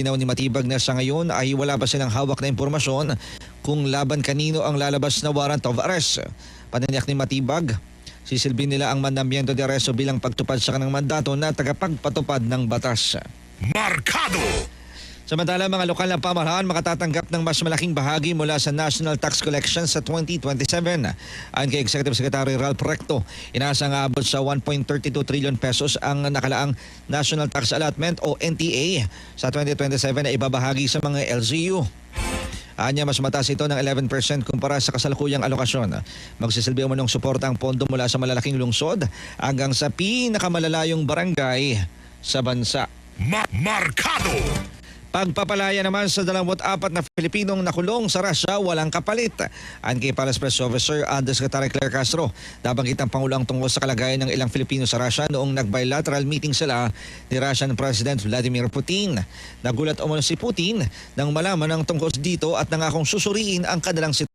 Linaw ni Matibag na sa ngayon ay wala pa silang hawak na impormasyon kung laban kanino ang lalabas na warrant of arrest. Pananiyak ni Matibag, sisilbin nila ang mandamiento de arresto bilang pagtupad sa kanang mandato na tagapagpatupad ng batas. Markado! Samantala, mga lokal na pamahalaan makatatanggap ng mas malaking bahagi mula sa National Tax Collection sa 2027. Ayon kay Executive Secretary Ralph Recto, inaasang aabot sa 1.32 trillion pesos ang nakalaang National Tax Allotment o NTA sa 2027 na ibabahagi sa mga LGU. Anya, mas mataas ito ng 11% kumpara sa kasalukuyang alokasyon. Magsisilbi umanong suporta ang pondo mula sa malalaking lungsod hanggang sa pinakamalalayong barangay sa bansa. Markado! Pagpapalaya naman sa 24 na Pilipinong nakulong sa Russia walang kapalit. Ayon kay Palace Press Officer Undersecretary Claire Castro, nabanggit ang Pangulo ang tungkol sa kalagayan ng ilang Filipino sa Russia noong nag-bilateral meeting sila ni Russian President Vladimir Putin. Nagulat umano si Putin nang malaman ang tungkol dito at nangakong susuriin ang kanilang sitwasyon.